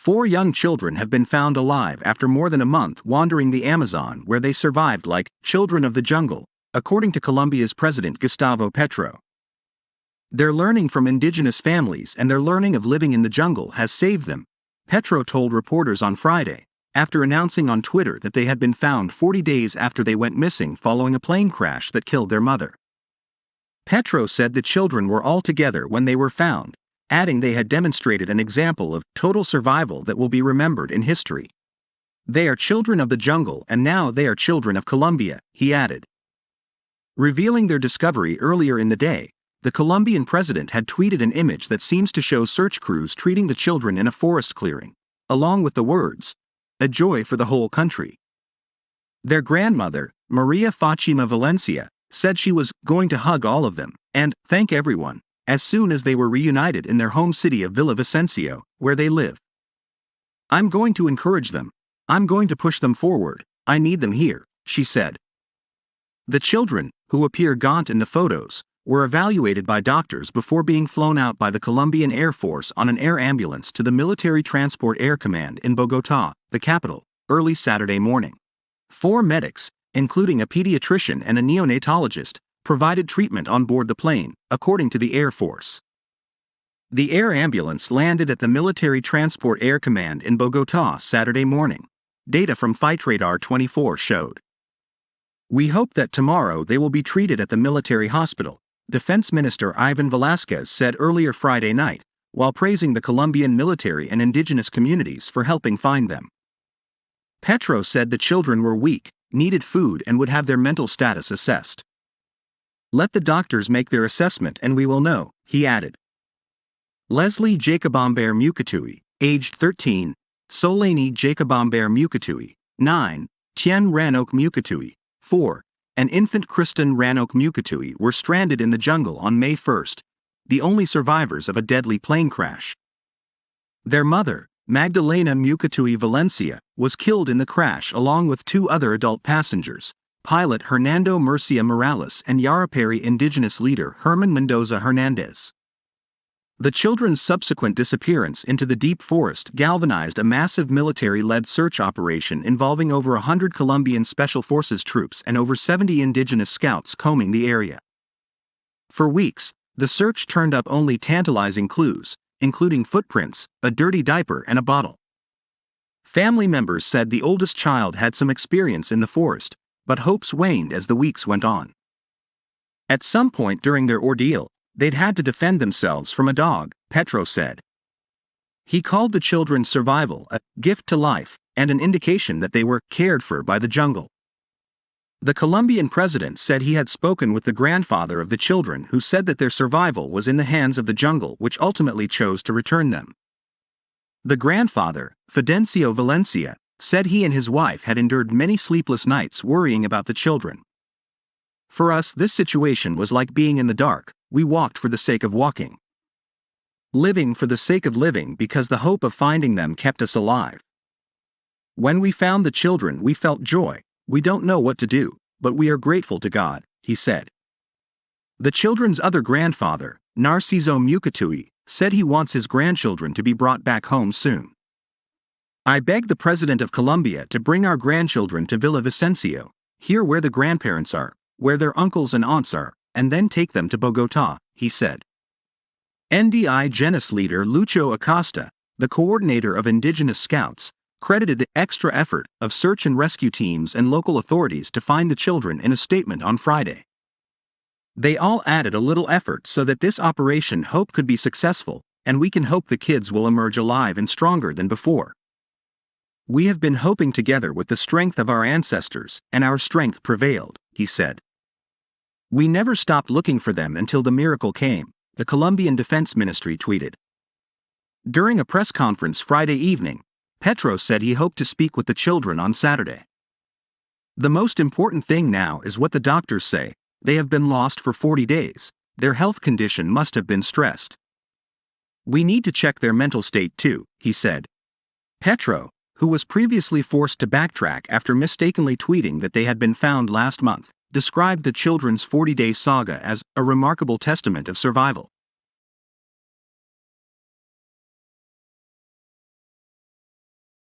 4 young children have been found alive after more than a month wandering the Amazon, where they survived like children of the jungle, according to Colombia's President Gustavo Petro. They're learning from indigenous families, and their learning of living in the jungle has saved them, Petro told reporters on Friday, after announcing on Twitter that they had been found 40 days after they went missing following a plane crash that killed their mother. Petro said the children were all together when they were found, adding they had demonstrated an example of total survival that will be remembered in history. They are children of the jungle, and now they are children of Colombia, he added. Revealing their discovery earlier in the day, the Colombian president had tweeted an image that seems to show search crews treating the children in a forest clearing, along with the words, "A joy for the whole country." Their grandmother, Maria Fátima Valencia, said she was going to hug all of them and thank everyone as soon as they were reunited in their home city of Villavicencio, where they live. "I'm going to encourage them. I'm going to push them forward. I need them here," she said. The children, who appear gaunt in the photos, were evaluated by doctors before being flown out by the Colombian Air Force on an air ambulance to the Military Transport Air Command in Bogotá, the capital, early Saturday morning. 4 medics, including a pediatrician and a neonatologist, provided treatment on board the plane, according to the Air Force. The air ambulance landed at the Military Transport Air Command in Bogotá Saturday morning, data from Flightradar 24 showed. "We hope that tomorrow they will be treated at the military hospital," Defense Minister Ivan Velázquez said earlier Friday night, while praising the Colombian military and indigenous communities for helping find them. Petro said the children were weak, needed food, and would have their mental status assessed. "Let the doctors make their assessment and we will know," he added. Leslie Jacobamber Mukatui, aged 13, Solaney Jacobamber Mukatui, 9, Tien Ranok Mukatui, 4, and infant Kristen Ranok Mukatui were stranded in the jungle on May 1, the only survivors of a deadly plane crash. Their mother, Magdalena Mukatui Valencia, was killed in the crash along with 2 other adult passengers, pilot Hernando Murcia Morales and Yarapari indigenous leader Herman Mendoza Hernandez. The children's subsequent disappearance into the deep forest galvanized a massive military-led search operation involving over 100 Colombian Special Forces troops and over 70 indigenous scouts combing the area. For weeks, the search turned up only tantalizing clues, including footprints, a dirty diaper, and a bottle. Family members said the oldest child had some experience in the forest, but hopes waned as the weeks went on. At some point during their ordeal, they'd had to defend themselves from a dog, Petro said. He called the children's survival a gift to life and an indication that they were cared for by the jungle. The Colombian president said he had spoken with the grandfather of the children, who said that their survival was in the hands of the jungle, which ultimately chose to return them. The grandfather, Fidencio Valencia, said he and his wife had endured many sleepless nights worrying about the children. "For us, this situation was like being in the dark. We walked for the sake of walking. Living for the sake of living, because the hope of finding them kept us alive. When we found the children, we felt joy. We don't know what to do, but we are grateful to God," he said. The children's other grandfather, Narciso Mukatui, said he wants his grandchildren to be brought back home soon. "I beg the President of Colombia to bring our grandchildren to Villavicencio, here where the grandparents are, where their uncles and aunts are, and then take them to Bogotá," he said. NDI Genis leader Lucho Acosta, the coordinator of indigenous scouts, credited the extra effort of search and rescue teams and local authorities to find the children in a statement on Friday. "They all added a little effort so that this operation hope could be successful, and we can hope the kids will emerge alive and stronger than before. We have been hoping together with the strength of our ancestors, and our strength prevailed," he said. "We never stopped looking for them until the miracle came," the Colombian Defense Ministry tweeted. During a press conference Friday evening, Petro said he hoped to speak with the children on Saturday. "The most important thing now is what the doctors say. They have been lost for 40 days. Their health condition must have been stressed. We need to check their mental state too," he said. Petro, who was previously forced to backtrack after mistakenly tweeting that they had been found last month, described the children's 40-day saga as a remarkable testament of survival.